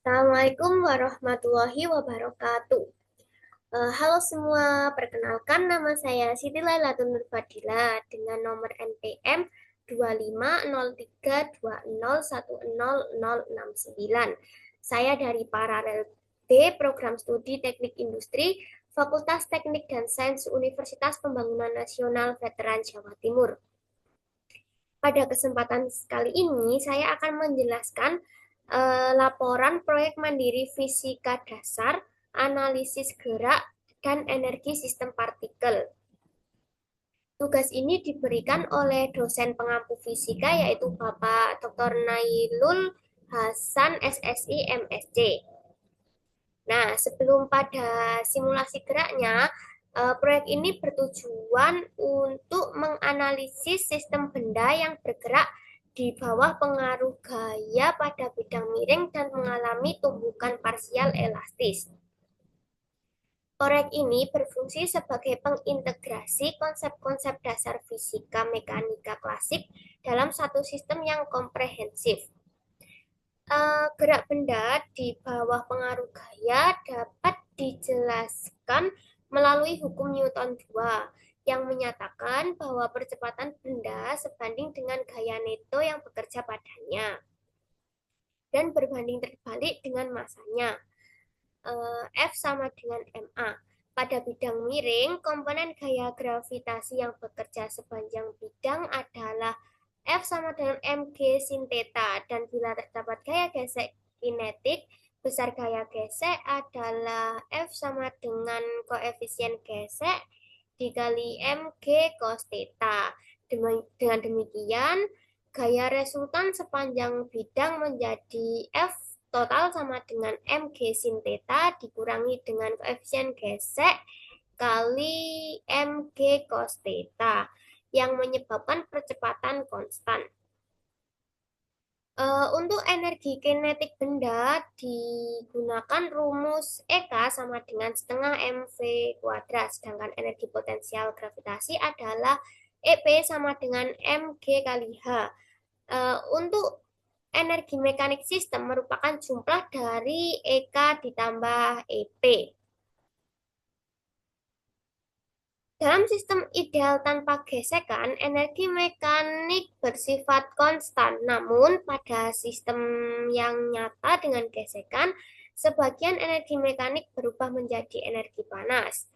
Assalamualaikum warahmatullahi wabarakatuh. Halo semua, perkenalkan nama saya Siti Lailatul Nur Fadila dengan nomor NPM 250320101069. Saya dari Paralel B, Program Studi Teknik Industri, Fakultas Teknik dan Sains Universitas Pembangunan Nasional Veteran Jawa Timur. Pada kesempatan kali ini, saya akan menjelaskan laporan proyek mandiri fisika dasar, analisis gerak, dan energi sistem partikel. Tugas ini diberikan oleh dosen pengampu fisika yaitu Bapak Dr. Nailul Hasan SSI MSc. Nah, sebelum pada simulasi geraknya, proyek ini bertujuan untuk menganalisis sistem benda yang bergerak di bawah pengaruh gaya pada bidang miring dan mengalami tumbukan parsial elastis. Proyek ini berfungsi sebagai pengintegrasi konsep-konsep dasar fisika mekanika klasik dalam satu sistem yang komprehensif. Gerak benda di bawah pengaruh gaya dapat dijelaskan melalui hukum Newton 2 yang menyatakan bahwa percepatan benda sebanding dengan gaya neto yang bekerja padanya dan berbanding terbalik dengan masanya. F sama dengan MA. Pada bidang miring, komponen gaya gravitasi yang bekerja sepanjang bidang adalah F sama dengan mg sin theta, dan bila terdapat gaya gesek kinetik, besar gaya gesek adalah F sama dengan koefisien gesek dikali mg cos theta. Dengan demikian, gaya resultan sepanjang bidang menjadi F total sama dengan mg sin theta dikurangi dengan koefisien gesek kali mg cos theta yang menyebabkan percepatan konstan. Untuk energi kinetik benda digunakan rumus EK sama dengan setengah mv kuadrat, sedangkan energi potensial gravitasi adalah EP sama dengan mg kali H. Untuk energi mekanik sistem merupakan jumlah dari EK ditambah EP. Dalam sistem ideal tanpa gesekan, energi mekanik bersifat konstan. Namun, pada sistem yang nyata dengan gesekan, sebagian energi mekanik berubah menjadi energi panas.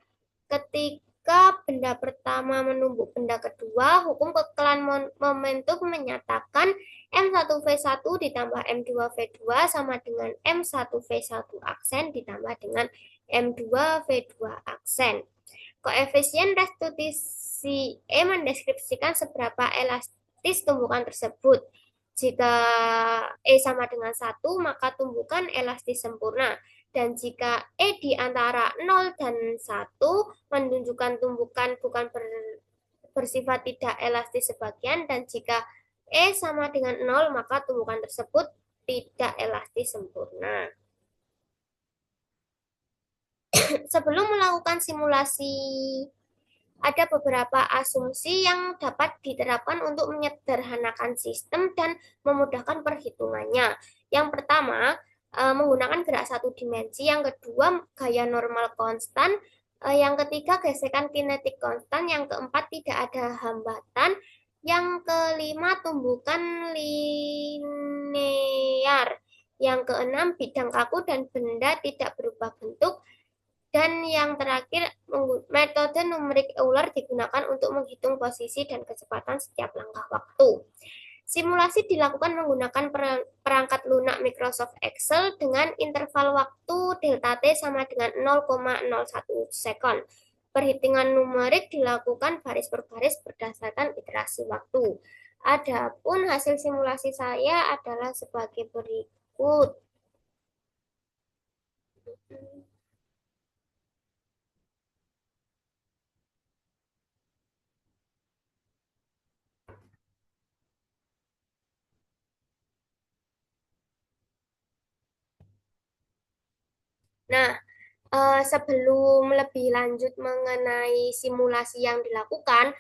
Ketika benda pertama menumbuk benda kedua, hukum kekelan momentum menyatakan M1V1 ditambah M2V2 sama dengan M1V1 aksen ditambah dengan M2V2 aksen. Koefisien restitusi E mendeskripsikan seberapa elastis tumbukan tersebut. Jika E sama dengan 1, maka tumbukan elastis sempurna. Dan jika E di antara 0 dan 1 menunjukkan tumbukan bukan bersifat tidak elastis sebagian, dan jika E sama dengan 0, maka tumbukan tersebut tidak elastis sempurna. Sebelum melakukan simulasi, ada beberapa asumsi yang dapat diterapkan untuk menyederhanakan sistem dan memudahkan perhitungannya. Yang pertama, menggunakan gerak satu dimensi. Yang kedua, gaya normal konstan. Yang ketiga, gesekan kinetik konstan. Yang keempat, tidak ada hambatan. Yang kelima, tumbukan linear. Yang keenam, bidang kaku dan benda tidak berubah bentuk. Dan yang terakhir, metode numerik Euler digunakan untuk menghitung posisi dan kecepatan setiap langkah waktu. Simulasi dilakukan menggunakan perangkat lunak Microsoft Excel dengan interval waktu delta T sama dengan 0,01 sekon. Perhitungan numerik dilakukan baris per baris berdasarkan iterasi waktu. Adapun hasil simulasi saya adalah sebagai berikut. Nah, sebelum lebih lanjut mengenai simulasi yang dilakukan,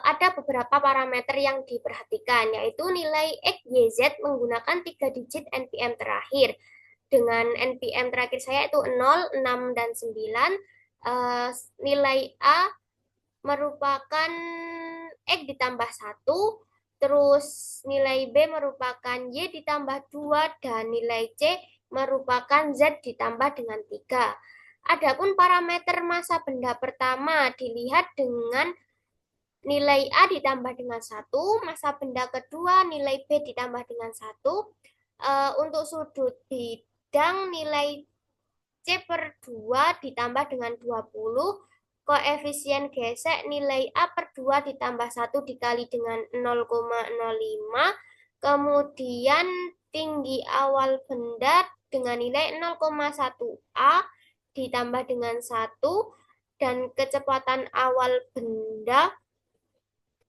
ada beberapa parameter yang diperhatikan, yaitu nilai X, Y, Z menggunakan 3 digit NPM terakhir. dengan NPM terakhir saya itu 0, 6, dan 9. Eh, Nilai A merupakan X ditambah 1, terus nilai B merupakan Y ditambah 2, dan nilai C merupakan Z ditambah dengan 3. Adapun parameter massa benda pertama dilihat dengan nilai A ditambah dengan 1, massa benda kedua nilai B ditambah dengan 1. Untuk sudut bidang nilai C per 2 ditambah dengan 20. Koefisien gesek nilai A per 2 ditambah 1 dikali dengan 0,05. Kemudian tinggi awal benda dengan nilai 0,1 A ditambah dengan 1. Dan kecepatan awal benda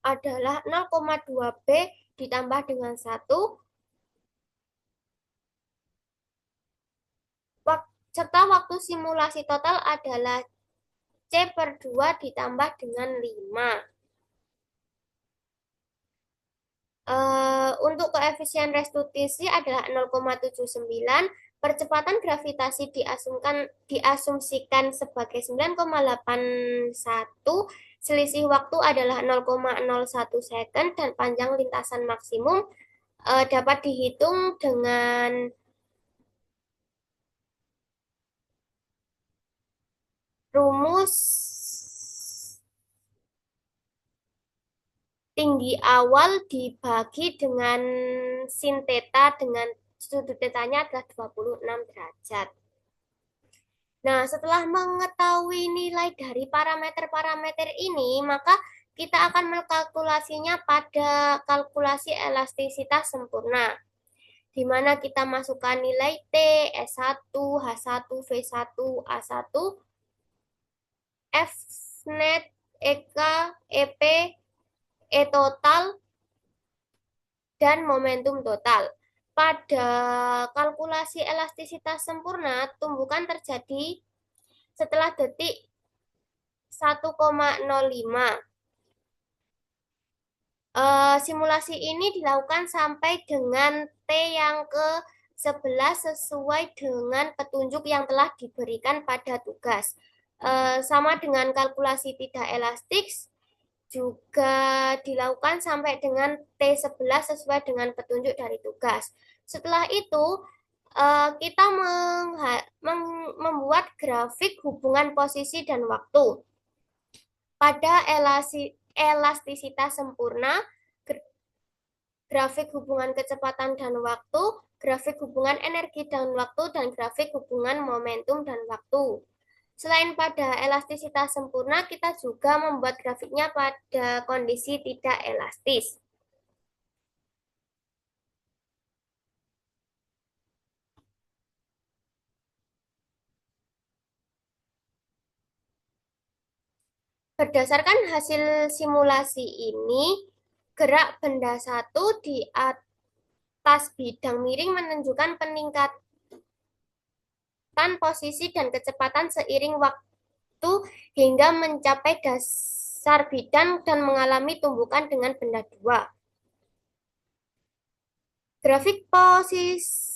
adalah 0,2 B ditambah dengan 1. Serta waktu simulasi total adalah C per 2 ditambah dengan 5. Untuk koefisien restitusi adalah 0,79. Percepatan gravitasi diasumsikan sebagai 9,81. Selisih waktu adalah 0,01 second dan panjang lintasan maksimum dapat dihitung dengan rumus tinggi awal dibagi dengan sin theta dengan sudut tetanya adalah 26 derajat. Nah, setelah mengetahui nilai dari parameter-parameter ini, maka kita akan mengkalkulasinya pada kalkulasi elastisitas sempurna, di mana kita masukkan nilai T, S1, H1, V1, A1, F net, EK, EP, E total, dan momentum total. Pada kalkulasi elastisitas sempurna, tumbukan terjadi setelah detik 1,05. Simulasi ini dilakukan sampai dengan T yang ke-11 sesuai dengan petunjuk yang telah diberikan pada tugas. Sama dengan kalkulasi tidak elastik, juga dilakukan sampai dengan T11 sesuai dengan petunjuk dari tugas. Setelah itu, kita membuat grafik hubungan posisi dan waktu. Pada elastisitas sempurna, grafik hubungan kecepatan dan waktu, grafik hubungan energi dan waktu, dan grafik hubungan momentum dan waktu. Selain pada elastisitas sempurna, kita juga membuat grafiknya pada kondisi tidak elastis. Berdasarkan hasil simulasi ini, gerak benda satu di atas bidang miring menunjukkan peningkatan posisi dan kecepatan seiring waktu hingga mencapai dasar bidang dan mengalami tumbukan dengan benda dua. Grafik posisi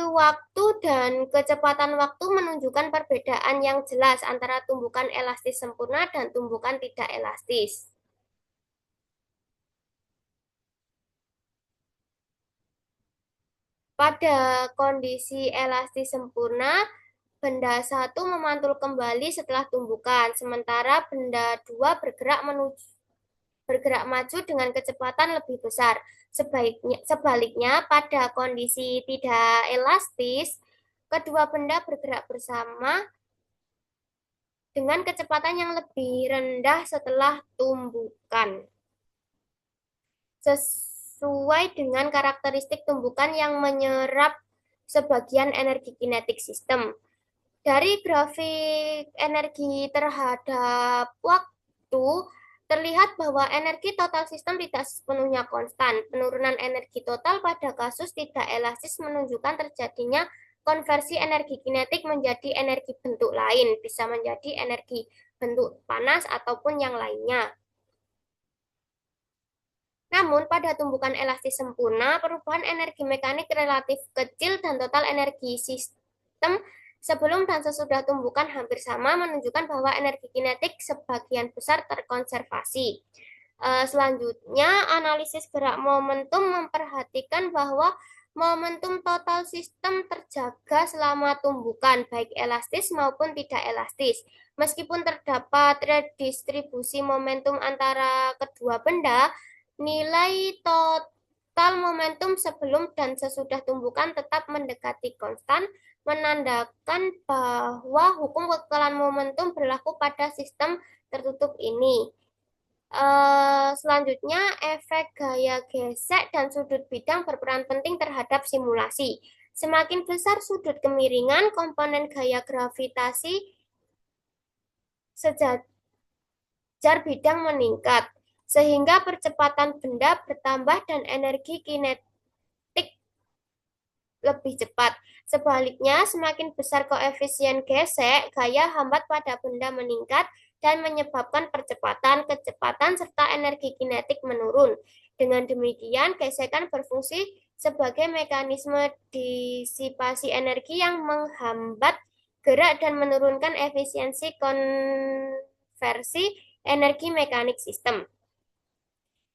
waktu dan kecepatan waktu menunjukkan perbedaan yang jelas antara tumbukan elastis sempurna dan tumbukan tidak elastis. Pada kondisi elastis sempurna, benda satu memantul kembali setelah tumbukan, sementara benda dua bergerak maju dengan kecepatan lebih besar. Sebaliknya, pada kondisi tidak elastis, kedua benda bergerak bersama dengan kecepatan yang lebih rendah setelah tumbukan, sesuai dengan karakteristik tumbukan yang menyerap sebagian energi kinetik sistem. Dari grafik energi terhadap waktu, terlihat bahwa energi total sistem tidak sepenuhnya konstan. Penurunan energi total pada kasus tidak elastis menunjukkan terjadinya konversi energi kinetik menjadi energi bentuk lain, bisa menjadi energi bentuk panas ataupun yang lainnya. Namun, pada tumbukan elastis sempurna, perubahan energi mekanik relatif kecil dan total energi sistem sebelum dan sesudah tumbukan hampir sama, menunjukkan bahwa energi kinetik sebagian besar terkonservasi. Selanjutnya, analisis gerak momentum memperhatikan bahwa momentum total sistem terjaga selama tumbukan, baik elastis maupun tidak elastis. Meskipun terdapat redistribusi momentum antara kedua benda, nilai total momentum sebelum dan sesudah tumbukan tetap mendekati konstan, menandakan bahwa hukum kekekalan momentum berlaku pada sistem tertutup ini. Selanjutnya, efek gaya gesek dan sudut bidang berperan penting terhadap simulasi. Semakin besar sudut kemiringan, komponen gaya gravitasi sejajar bidang meningkat, sehingga percepatan benda bertambah dan energi kinetik lebih cepat. Sebaliknya, semakin besar koefisien gesek, gaya hambat pada benda meningkat dan menyebabkan percepatan, kecepatan, serta energi kinetik menurun. Dengan demikian, gesekan berfungsi sebagai mekanisme disipasi energi yang menghambat gerak dan menurunkan efisiensi konversi energi mekanik sistem.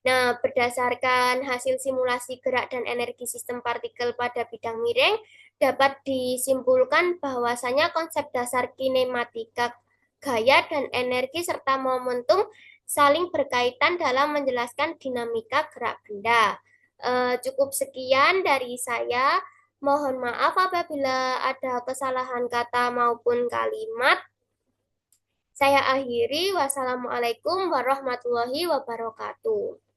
Nah, berdasarkan hasil simulasi gerak dan energi sistem partikel pada bidang miring, dapat disimpulkan bahwasanya konsep dasar kinematika gaya dan energi serta momentum saling berkaitan dalam menjelaskan dinamika gerak benda. Cukup sekian dari saya. Mohon maaf apabila ada kesalahan kata maupun kalimat. Saya akhiri. Wassalamualaikum warahmatullahi wabarakatuh.